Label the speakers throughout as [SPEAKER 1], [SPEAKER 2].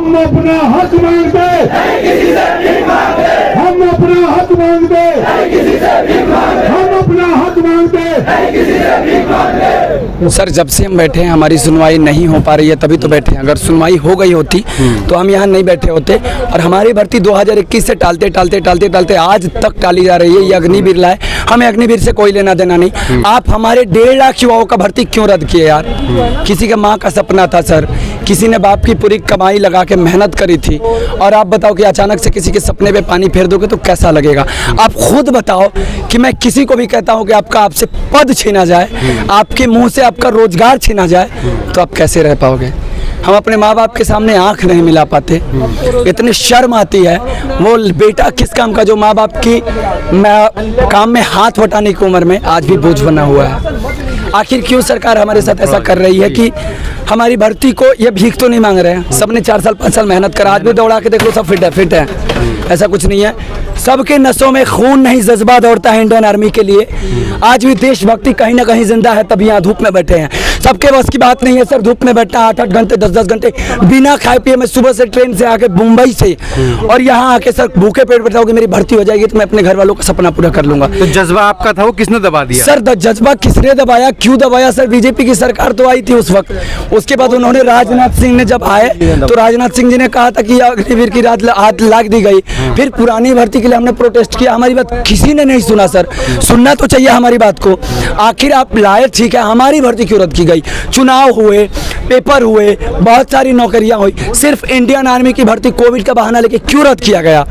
[SPEAKER 1] हम अपना हक मांगते हम अपना हक मांगते हम अपना हक मांगते।
[SPEAKER 2] सर जब से हम बैठे हैं हमारी सुनवाई नहीं हो पा रही है, तभी तो बैठे हैं। अगर सुनवाई हो गई होती तो हम यहाँ नहीं बैठे होते। और हमारी भर्ती 2021 से टालते आज तक टाली जा रही है। ये अग्निवीर लाए, हमें अग्निवीर से कोई लेना देना नहीं। आप हमारे 1.5 लाख युवाओं का भर्ती क्यों रद्द किए यार? किसी का माँ का सपना था सर, किसी ने बाप की पूरी कमाई लगा के मेहनत करी थी, और आप बताओ कि अचानक से किसी के सपने पे पानी फेर दोगे तो कैसा लगेगा? आप खुद बताओ कि मैं किसी को भी कहता हूँ कि आपका आपसे पद छीना जाए, आपके मुंह से आपका रोजगार छीना जाए, तो आप कैसे रह पाओगे? हम अपने माँ बाप के सामने आंख नहीं मिला पाते, इतनी शर्म आती है। वो बेटा किस काम का जो माँ बाप की काम में हाथ बटाने की उम्र में आज भी बोझ बना हुआ है। आखिर क्यों सरकार हमारे साथ ऐसा कर रही है कि हमारी भर्ती को ये भीख तो नहीं मांग रहे हैं? सबने 4 साल 5 साल मेहनत करा, आज भी दौड़ा के देखो सब फिट है। ऐसा कुछ नहीं है, सबके नसों में खून नहीं जज्बा दौड़ता है इंडियन आर्मी के लिए। आज भी देशभक्ति कहीं ना कहीं जिंदा है, तभी यहाँ धूप में बैठे हैं। सबके बस की बात नहीं है सर धूप में बैठना 8-8 घंटे 10-10 घंटे बिना खाए पिए। मैं सुबह से ट्रेन से आके मुंबई से और यहाँ आके सर भूखे पेट बैठा हूँ कि मेरी भर्ती हो जाएगी तो मैं अपने घर वालों का सपना पूरा कर लूंगा।
[SPEAKER 3] तो जज्बा आपका था, वो किसने दबा दिया?
[SPEAKER 2] सर जज्बा किसने दबाया, क्यों दबाया? सर बीजेपी की सरकार तो आई थी उस वक्त। उसके बाद उन्होंने राजनाथ सिंह ने जब आए तो राजनाथ सिंह जी ने कहा था कि अग्निवीर की रात लाग दी गई। फिर पुरानी भर्ती के लिए हमने प्रोटेस्ट किया, हमारी बात किसी ने नहीं सुना। सर सुनना तो चाहिए हमारी बात को। आखिर आप लाए, ठीक है, हमारी भर्ती क्यों रद्द की गई? चुनाव हुए, पेपर हुए, बहुत सारी नौकरियां हुई, सिर्फ इंडियन आर्मी की भर्ती कोविड का बहाना लेके क्यों रद्द किया गया?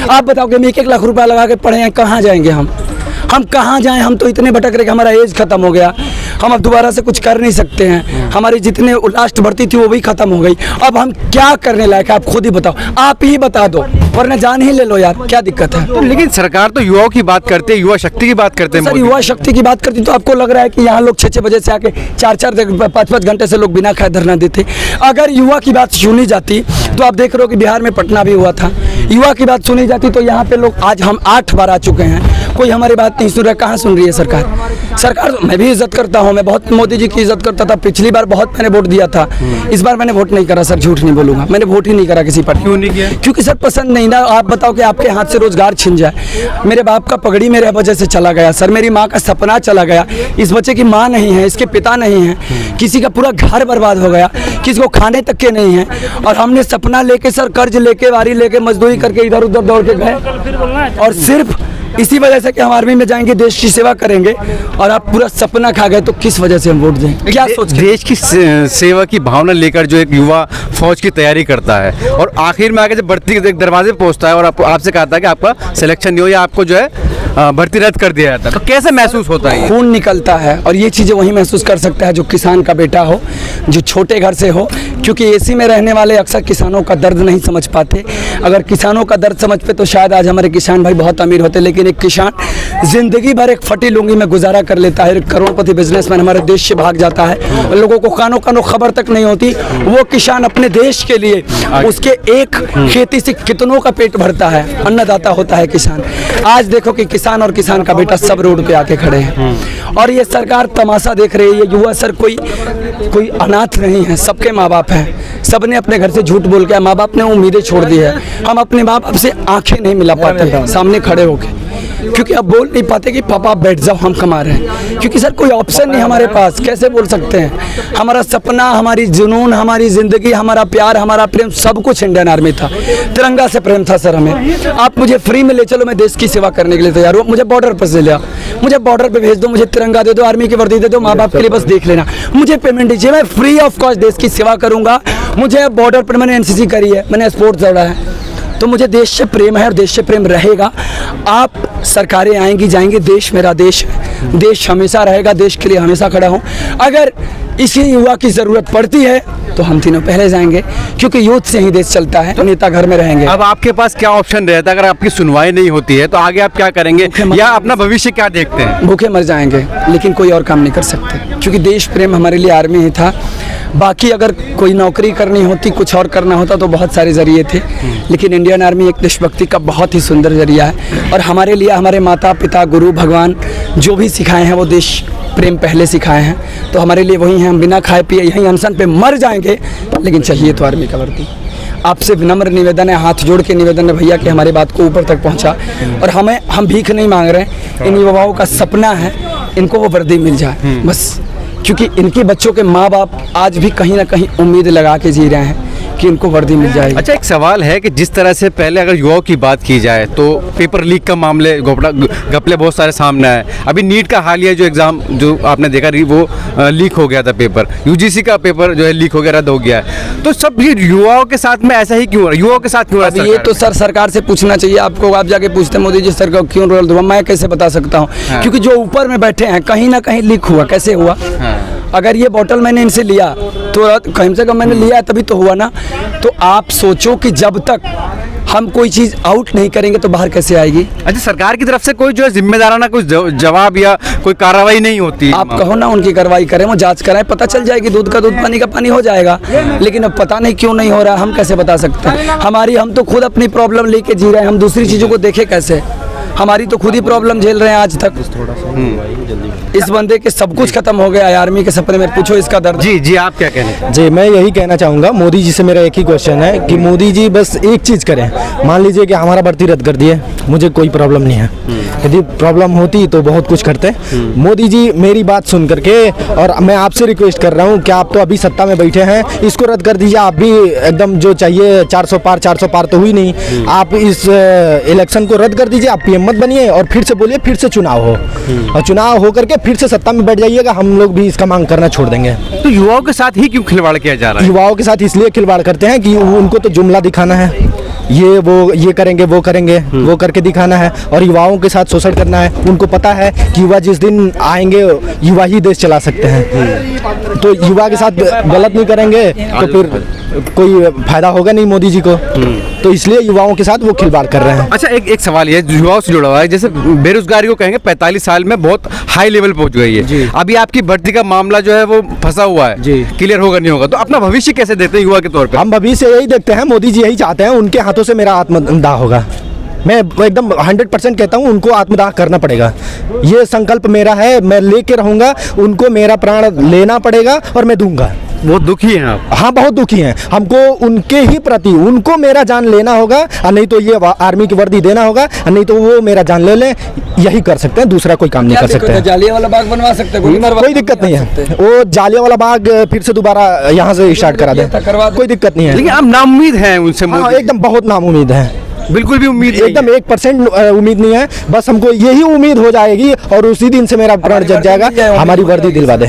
[SPEAKER 2] आप बताओ कि हम 1-1 लाख रुपया लगा के पढ़े हैं, कहाँ जाएंगे हम कहाँ जाएं? हम तो इतने भटक रहे कि हमारा एज खत्म हो गया, हम अब दोबारा से कुछ कर नहीं सकते हैं। हमारी जितने लास्ट भर्ती थी वो भी खत्म हो गई। अब हम क्या करने लायक है? आप खुद ही बताओ, आप ही बता दो, वरना जान ही ले लो यार, क्या दिक्कत है?
[SPEAKER 3] तो लेकिन सरकार तो युवाओं की बात करते हैं, युवा शक्ति की बात करते हैं।
[SPEAKER 2] सर युवा शक्ति की बात करती तो आपको लग रहा है कि यहाँ लोग 6-6 बजे से आके 4-4 5-5 घंटे से लोग बिना खाए धरना देते। अगर युवा की बात सुनी जाती तो आप देख रहे हो कि बिहार में पटना भी हुआ था। युवा की बात सुनी जाती तो यहाँ पे लोग, आज हम 8 बार आ चुके हैं, कोई हमारी बात नहीं सुन रहा। कहाँ सुन रही है सरकार? मैं भी इज्जत करता हूँ, मैं बहुत मोदी जी की इज्जत करता था। पिछली बार बहुत मैंने वोट दिया था, इस बार मैंने वोट नहीं करा सर, झूठ नहीं बोलूंगा, मैंने वोट ही नहीं करा किसी पार्टी।
[SPEAKER 3] क्यों नहीं किया?
[SPEAKER 2] क्योंकि सर पसंद नहीं ना। आप बताओ कि आपके हाथ से रोजगार छिन जाए। मेरे बाप का पगड़ी मेरे वजह से चला गया सर, मेरी माँ का सपना चला गया। इस बच्चे की माँ नहीं है, इसके पिता नहीं है, किसी का पूरा घर बर्बाद हो गया, किसी को खाने तक के नहीं है। और हमने सपना लेके सर कर्ज लेके वारी लेके मजदूरी करके इधर उधर दौड़ के गए, और सिर्फ इसी वजह से कि हम आर्मी में जाएंगे, देश की सेवा करेंगे, और आप पूरा सपना खा गए तो किस वजह से हम वोट दें? क्या सोच के?
[SPEAKER 3] देश की सेवा की भावना लेकर जो एक युवा फौज की तैयारी करता है और आखिर में आके जब भर्ती के दरवाजे पे पहुंचता है और आपसे कहा था कि आपका सिलेक्शन नहीं हो या आपको जो है भर्ती रद्द कर दिया जाता है, तो कैसे महसूस होता है?
[SPEAKER 2] खून निकलता है, और ये चीज़ें वही महसूस कर सकता है जो किसान का बेटा हो, जो छोटे घर से हो। क्योंकि एसी में रहने वाले अक्सर किसानों का दर्द नहीं समझ पाते। अगर किसानों का दर्द समझते तो शायद आज हमारे किसान भाई बहुत अमीर होते। लेकिन एक किसान जिंदगी भर एक फटी लुंगी में गुजारा कर लेता है, एक करोड़पति बिजनेसमैन हमारे देश से भाग जाता है, और लोगों को कानों कानों खबर तक नहीं होती। वो किसान अपने देश के लिए उसके एक खेती से कितनों का पेट भरता है, अन्नदाता होता है किसान। आज देखो कि किसान और किसान का बेटा सब रोड पे आके खड़े हैं, और ये सरकार तमाशा देख रही है। युवा सर कोई अनाथ नहीं है, सबके माँ बाप हैं, सबने अपने घर से झूठ बोल के माँ बाप ने उम्मीदें छोड़ दी है। हम अपने माँ बाप से आंखें नहीं मिला पाते सामने खड़े होके, क्योंकि अब बोल नहीं पाते कि पापा बैठ जाओ हम कमा रहे हैं, क्योंकि सर कोई ऑप्शन नहीं हमारे पास। कैसे बोल सकते हैं? हमारा सपना, हमारी जुनून, हमारी जिंदगी, हमारा प्यार, हमारा प्रेम, सब कुछ इंडियन आर्मी था। तिरंगा से प्रेम था सर हमें। आप मुझे फ्री में ले चलो, मैं देश की सेवा करने के लिए तैयार हूँ। मुझे बॉर्डर पर से लिया, मुझे बॉर्डर पे भेज दो, मुझे तिरंगा दे दो, आर्मी की वर्दी दे दो, माँ बाप के लिए बस देख लेना, मुझे पेमेंट दीजिए, मैं फ्री ऑफ कॉस्ट देश की सेवा करूँगा। मुझे बॉर्डर पर मैंने एनसीसी करी है, मैंने स्पोर्ट्स दौड़ा है, तो मुझे देश से प्रेम है और देश से प्रेम रहेगा। आप सरकारें आएंगी जाएंगी, देश मेरा देश है, देश हमेशा रहेगा, देश के लिए हमेशा खड़ा हूँ। अगर इसी युवा की ज़रूरत पड़ती है तो हम तीनों पहले जाएंगे, क्योंकि यूथ से ही देश चलता है। नेता घर में रहेंगे।
[SPEAKER 3] अब आपके पास क्या ऑप्शन रहता है? अगर आपकी सुनवाई नहीं होती है तो आगे आप क्या करेंगे, या अपना भविष्य क्या देखते हैं?
[SPEAKER 2] भूखे मर जाएंगे, लेकिन कोई और काम नहीं कर सकते, क्योंकि देश प्रेम हमारे लिए आर्मी ही था। बाकी अगर कोई नौकरी करनी होती, कुछ और करना होता तो बहुत सारे जरिए थे, लेकिन इंडियन आर्मी एक देशभक्ति का बहुत ही सुंदर जरिया है। और हमारे लिए हमारे माता पिता, गुरु, भगवान जो भी सिखाए हैं वो देश प्रेम पहले सिखाए हैं, तो हमारे लिए वही हैं। हम बिना खाए पिए यहीं अनशन पे मर जाएंगे, लेकिन चाहिए तो आर्मी का वर्दी। आपसे विनम्र निवेदन है, हाथ जोड़ के निवेदन है भैया कि हमारी बात को ऊपर तक पहुंचा। और हम भीख नहीं मांग रहे हैं, इन युवाओं का सपना है इनको वो वर्दी मिल जाए बस, क्योंकि इनके बच्चों के माँ बाप आज भी कहीं ना कहीं उम्मीद लगा के जी रहे हैं कि इनको वर्दी मिल जाएगी।
[SPEAKER 3] अच्छा, एक सवाल है कि जिस तरह से पहले अगर युवाओं की बात की जाए तो पेपर लीक का मामले घपले बहुत सारे सामने आए। अभी नीट का हालिया जो एग्ज़ाम जो आपने देखा वो लीक हो गया था पेपर, यूजीसी का पेपर जो है लीक हो गया, रद्द हो गया है। तो सब ये युवाओं के साथ में ऐसा ही क्यों हो रहा है? युवाओं के साथ क्यों हो रहा है?
[SPEAKER 2] ये तो सर सरकार से पूछना चाहिए आपको। आप जाके पूछते मोदी जी सर का क्यों रोल हुआ, मैं कैसे बता सकता हूँ? क्योंकि जो ऊपर में बैठे हैं कहीं ना कहीं लीक हुआ। कैसे हुआ? अगर ये बोतल मैंने इनसे लिया तो कम से कम मैंने लिया तभी तो हुआ ना। तो आप सोचो कि जब तक हम कोई चीज़ आउट नहीं करेंगे तो बाहर कैसे आएगी?
[SPEAKER 3] अच्छा, सरकार की तरफ से कोई जो है जिम्मेदाराना कोई जवाब या कोई कार्रवाई नहीं होती?
[SPEAKER 2] आप कहो ना उनकी कार्रवाई करें, वो जांच कराएं, पता चल जाएगी। दूध का दूध पानी का पानी हो जाएगा। लेकिन अब पता नहीं क्यों नहीं हो रहा, हम कैसे बता सकते हैं? हम तो खुद अपनी प्रॉब्लम लेके जी रहे हैं, हम दूसरी चीज़ों को देखें कैसे? हमारी तो खुद ही प्रॉब्लम झेल रहे हैं आज तक। इस बंदे के सब कुछ खत्म हो गया है, आर्मी के सपने में, पूछो इसका दर्द।
[SPEAKER 3] जी, आप क्या कहने?
[SPEAKER 4] जी, मैं यही कहना चाहूँगा मोदी जी से। मेरा एक ही क्वेश्चन है कि मोदी जी बस एक चीज़ करें। मान लीजिए कि हमारा भर्ती रद्द कर दिए, मुझे कोई प्रॉब्लम नहीं है। यदि प्रॉब्लम होती तो बहुत कुछ करते। मोदी जी मेरी बात सुन करके, और मैं आपसे रिक्वेस्ट कर रहा हूँ कि आप तो अभी सत्ता में बैठे हैं, इसको रद्द कर दीजिए। आप भी एकदम जो चाहिए 400 पार तो हुई नहीं। आप इस इलेक्शन को रद्द कर दीजिए, आप पीएम मत बनिए और फिर से बोलिए फिर से चुनाव हो, और चुनाव हो करके फिर से सत्ता में बैठ जाइएगा। हम लोग भी इसका मांग करना छोड़ देंगे।
[SPEAKER 3] तो युवाओं के साथ ही क्यों खिलवाड़ किया जा रहा है?
[SPEAKER 4] युवाओं के साथ इसलिए खिलवाड़ करते हैं कि उनको तो जुमला दिखाना है, ये करेंगे वो करेंगे, वो करके दिखाना है, और युवाओं के साथ शोषण करना है। उनको पता है कि युवा जिस दिन आएंगे युवा ही देश चला सकते हैं। तो युवा के साथ गलत नहीं करेंगे तो फिर कोई फायदा होगा नहीं मोदी जी को। तो इसलिए युवाओं के साथ वो खिलवाड़ कर रहे हैं।
[SPEAKER 3] अच्छा, एक सवाल ये युवाओं से जुड़ा हुआ है, जैसे बेरोजगारी को कहेंगे 45 साल में बहुत हाई लेवल पहुंच गई है। अभी आपकी भर्ती का मामला जो है वो फंसा हुआ है, क्लियर होगा नहीं होगा, तो अपना भविष्य कैसे देखते हैं युवा के तौर पे?
[SPEAKER 4] हम भविष्य यही देखते हैं, मोदी जी यही चाहते हैं, उनके हाथों से मेरा आत्मदाह होगा। मैं एकदम 100% कहता हूँ, उनको आत्मदाह करना पड़ेगा। ये संकल्प मेरा है, मैं लेके रहूँगा। उनको मेरा प्राण लेना पड़ेगा और मैं दूंगा।
[SPEAKER 3] बहुत दुखी हैं आप?
[SPEAKER 4] हाँ, बहुत दुखी हैं। हमको उनके ही प्रति, उनको मेरा जान लेना होगा, और नहीं तो ये आर्मी की वर्दी देना होगा, और नहीं तो वो मेरा जान ले लें। यही कर सकते हैं, दूसरा कोई काम नहीं कर सकते।
[SPEAKER 2] जालियावाला बाग बनवा सकते हैं,
[SPEAKER 4] कोई दिक्कत नहीं है। वो जालियावाला बाग फिर से दोबारा यहाँ से स्टार्ट करा दे, कोई दिक्कत नहीं है।
[SPEAKER 3] लेकिन आप नाउम्मीद हैं उनसे?
[SPEAKER 4] हाँ, एकदम बहुत नाउम्मीद है।
[SPEAKER 3] बिल्कुल भी उम्मीद
[SPEAKER 4] एकदम 1% उम्मीद नहीं है। बस हमको यही उम्मीद हो जाएगी और उसी दिन से मेरा प्राण जग जाएगा, हमारी वर्दी दिलवा दे,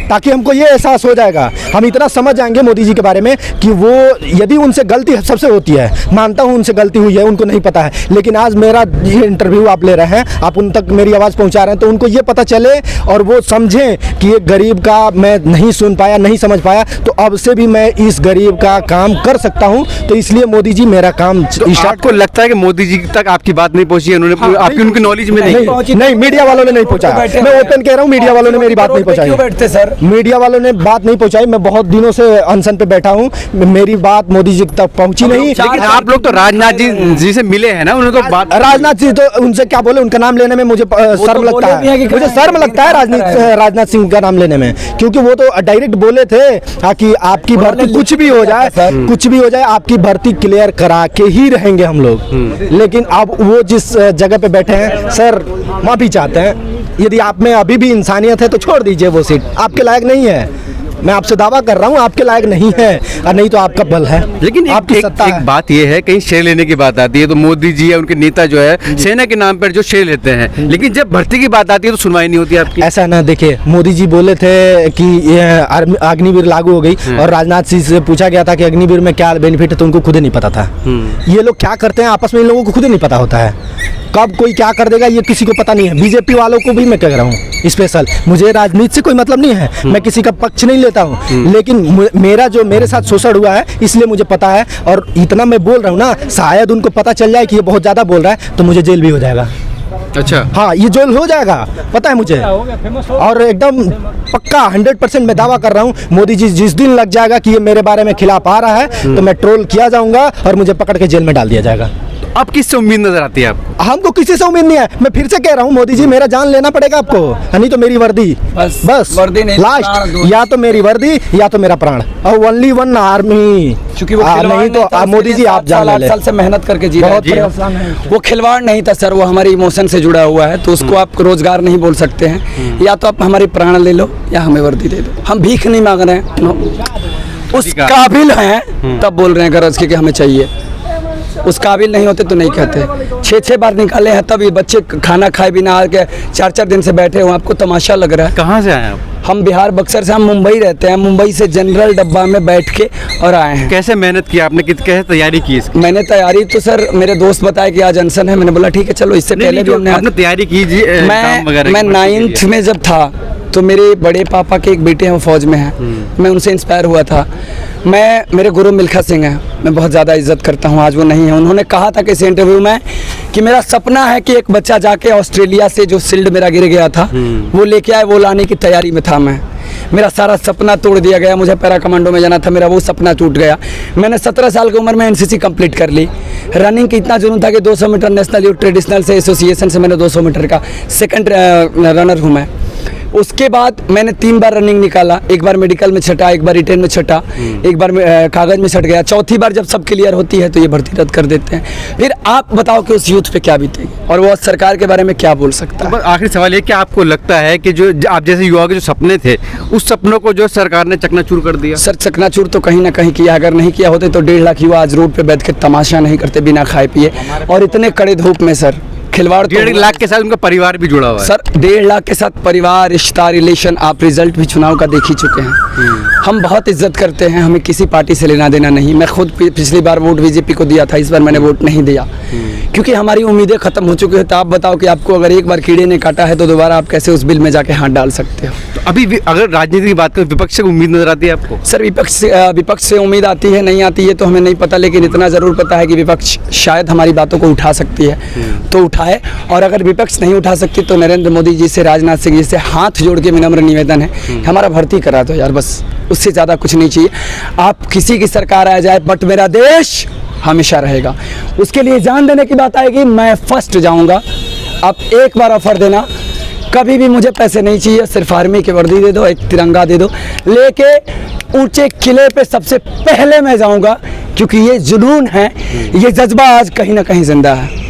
[SPEAKER 4] ताकि हमको ये एहसास हो जाएगा, हम इतना समझ जाएंगे मोदी जी के बारे में कि वो यदि उनसे गलती सबसे होती है, मानता हूँ उनसे गलती हुई है, उनको नहीं पता है, लेकिन आज मेरा ये इंटरव्यू आप ले रहे हैं, आप उन तक मेरी आवाज़ पहुँचा रहे हैं, तो उनको ये पता चले और वो समझें कि एक गरीब का मैं नहीं सुन पाया, नहीं समझ पाया, तो अब से भी मैं इस गरीब का काम कर सकता हूँ। तो इसलिए मोदी जी मेरा काम
[SPEAKER 3] आपको लगता है कि मोदी जी तक आपकी बात नहीं पहुँची, उन्होंने आपकी उनकी नॉलेज में
[SPEAKER 4] नहीं, मीडिया वालों ने नहीं पहुँचाया। मैं ओपन कह रहा हूँ, मीडिया वालों ने मेरी बात नहीं पहुँचाई।
[SPEAKER 2] सर,
[SPEAKER 4] मीडिया वालों ने बात नहीं पहुंचाई। मैं बहुत दिनों से अनशन पे बैठा हूं, मेरी बात मोदी जी तक पहुंची नहीं।
[SPEAKER 3] लेकिन आप लोग तो राजनाथ जी से मिले हैं ना, उन्होंने तो बात,
[SPEAKER 4] राजनाथ जी तो उनसे क्या बोले, उनका नाम लेने में मुझे शर्म लगता है। मुझे शर्म लगता है राजनाथ सिंह का नाम लेने में, क्योंकि वो तो डायरेक्ट बोले थे कि आपकी भर्ती कुछ भी हो जाए, आपकी भर्ती क्लियर करा के ही रहेंगे हम लोग। लेकिन अब वो जिस जगह पे बैठे हैं, सर माफी चाहते हैं, यदि आप में अभी भी इंसानियत है तो छोड़ दीजिए, वो सीट आपके लायक नहीं है। मैं आपसे दावा कर रहा हूँ आपके लायक नहीं है, और नहीं तो आपका बल है।
[SPEAKER 3] लेकिन
[SPEAKER 4] आपकी सत्ता है।
[SPEAKER 3] एक बात ये है, कहीं शेयर लेने की बात आती है तो मोदी जी या उनके नेता जो है सेना के नाम पर जो शेयर लेते हैं, लेकिन जब भर्ती की बात आती है तो सुनवाई नहीं होती आपकी।
[SPEAKER 4] ऐसा ना देखिए, मोदी जी बोले थे कि ये अग्निवीर लागू हो गई, और राजनाथ सिंह से पूछा गया था कि अग्निवीर में क्या बेनिफिट है, तो उनको खुद ही नहीं पता था। ये लोग क्या करते हैं आपस में, इन लोगों को खुद ही नहीं पता होता है, कब कोई क्या कर देगा ये किसी को पता नहीं है। बीजेपी वालों को भी मैं कह रहा हूँ स्पेशल, मुझे राजनीति से कोई मतलब नहीं है, मैं किसी का पक्ष नहीं लेता हूँ, लेकिन मेरा जो मेरे साथ शोषण हुआ है इसलिए मुझे पता है, और इतना मैं बोल रहा हूँ ना, शायद उनको पता चल जाए कि ये बहुत ज़्यादा बोल रहा है तो मुझे जेल भी हो जाएगा।
[SPEAKER 3] अच्छा,
[SPEAKER 4] हाँ, ये जेल हो जाएगा, पता है मुझे, और एकदम पक्का 100% मैं दावा कर रहा हूँ। मोदी जी जिस दिन लग जाएगा कि ये मेरे बारे में खिलाफ आ रहा है, तो मैं ट्रोल किया जाऊंगा और मुझे पकड़ के जेल में डाल दिया जाएगा।
[SPEAKER 3] अब किससे उम्मीद नजर आती है आपको?
[SPEAKER 4] हमको किसी से उम्मीद नहीं है। मैं फिर से कह रहा हूँ मोदी जी, मेरा जान लेना पड़ेगा आपको, नहीं तो मेरी वर्दी, बस
[SPEAKER 2] वर्दी नहीं, प्राण
[SPEAKER 4] लास्ट,
[SPEAKER 2] दो।
[SPEAKER 4] या तो मेरी वर्दी या तो मेरा प्राण, और ओनली वन आर्मी।
[SPEAKER 2] क्योंकि वो खिलवाड़
[SPEAKER 4] नहीं तो
[SPEAKER 2] था, उसके
[SPEAKER 4] मोदी
[SPEAKER 2] लिए
[SPEAKER 4] जी आप
[SPEAKER 2] 7 साल,
[SPEAKER 4] जान
[SPEAKER 2] 8
[SPEAKER 4] ले।
[SPEAKER 2] साल से मेहनत करके जी रहे
[SPEAKER 4] बहुत
[SPEAKER 2] हैं।
[SPEAKER 4] परेशान है।
[SPEAKER 2] वो खिलवाड़ नहीं था सर, वो हमारे इमोशन से जुड़ा हुआ है, तो उसको आप रोजगार नहीं बोल सकते हैं। या तो आप हमारी प्राण ले लो या हमें वर्दी दे दो। हम भीख नहीं मांग रहे हैं, उस काबिल हैं तब बोल रहे हैं गरज के कि हमें चाहिए। उस काबिल नहीं होते तो नहीं कहते। 6-6 बार निकाले हैं, तब ये बच्चे खाना खाए बिना आके 4-4 दिन से बैठे हुए। आपको तमाशा लग रहा है?
[SPEAKER 3] कहाँ से आए आप?
[SPEAKER 2] हम बिहार बक्सर से, हम मुंबई रहते हैं। मुंबई से जनरल डब्बा में बैठ के और आए हैं।
[SPEAKER 3] कैसे मेहनत की आपने, कैसे तैयारी की इसकी?
[SPEAKER 2] मैंने तैयारी तो सर, मेरे दोस्त बताया कि आज अनशन है, मैंने बोला ठीक है चलो, इससे पहले भी हमने
[SPEAKER 3] आपने तैयारी की जी?
[SPEAKER 2] मैं 9th में जब था तो मेरे बड़े पापा के एक बेटे हैं, वो फौज में हैं। मैं उनसे इंस्पायर हुआ था। मेरे गुरु मिल्खा सिंह हैं, मैं बहुत ज़्यादा इज्जत करता हूँ, आज वो नहीं है। उन्होंने कहा था किसी इंटरव्यू में कि मेरा सपना है कि एक बच्चा जाके ऑस्ट्रेलिया से जो शील्ड मेरा गिर गया था वो लेके आए, वो लाने की तैयारी में था मैं। मेरा सारा सपना तोड़ दिया गया, मुझे पैरा कमांडो में जाना था, मेरा वो सपना टूट गया। मैंने 17 साल की उम्र में एनसीसी कंप्लीट कर ली। रनिंग की इतना जुनून था कि 200 मीटर नेशनल यूथ ट्रेडिशनल से एसोसिएशन से मैंने 200 मीटर का सेकंड रनर हूँ मैं। उसके बाद मैंने 3 बार रनिंग निकाला, एक बार मेडिकल में छटा, एक बार रिटेन में छटा, एक बार कागज में छट गया। चौथी बार जब सब क्लियर होती है तो ये भर्ती रद्द कर देते हैं। फिर आप बताओ कि उस यूथ पे क्या बीतेगी और वो सरकार के बारे में क्या बोल सकता है।
[SPEAKER 3] बस आखिरी सवाल ये कि आपको लगता है कि जो आप जैसे युवा के जो सपने थे, उस सपनों को जो सरकार ने चकनाचूर कर दिया?
[SPEAKER 2] सर चकनाचूर तो कहीं ना कहीं किया। अगर नहीं किया होते तो 1.5 लाख युवा आज रोड पे बैठ के तमाशा नहीं करते बिना खाए पिए, और इतने कड़े धूप में सर। खिलवाड़ तो
[SPEAKER 3] 1.5 लाख के साथ उनका परिवार भी जुड़ा हुआ है
[SPEAKER 2] सर। 1.5 लाख के साथ परिवार, रिश्ता, रिलेशन, आप रिजल्ट भी चुनाव का देख ही चुके हैं। हम बहुत इज्जत करते हैं, हमें किसी पार्टी से लेना देना नहीं। मैं खुद पिछली बार वोट बीजेपी को दिया था, इस बार मैंने वोट नहीं दिया क्योंकि हमारी उम्मीदें खत्म हो चुकी है। तो आप बताओ कि आपको अगर एक बार कीड़े ने काटा है तो दोबारा आप कैसे उस बिल में जाके हाथ डाल सकते हो।
[SPEAKER 3] तो अभी अगर राजनीति की बात करें, विपक्ष से उम्मीद नजर आती है आपको?
[SPEAKER 2] सर विपक्ष से उम्मीद आती है नहीं आती है तो हमें नहीं पता, लेकिन इतना ज़रूर पता है कि विपक्ष शायद हमारी बातों को उठा सकती है तो उठाए। और अगर विपक्ष नहीं उठा सकती तो नरेंद्र मोदी जी से, राजनाथ सिंह जी से हाथ जोड़ के विनम्र निवेदन है, हमारा भर्ती करा दो यार, बस उससे ज़्यादा कुछ नहीं चाहिए। आप किसी की सरकार आ जाए बट मेरा देश हमेशा रहेगा। उसके लिए जान देने की बात आएगी, मैं फर्स्ट जाऊँगा। आप एक बार ऑफर देना, कभी भी मुझे पैसे नहीं चाहिए, सिर्फ आर्मी की वर्दी दे दो, एक तिरंगा दे दो, लेके ऊंचे किले पे सबसे पहले मैं जाऊंगा क्योंकि ये जुनून है, ये जज्बा आज कहीं ना कहीं जिंदा है।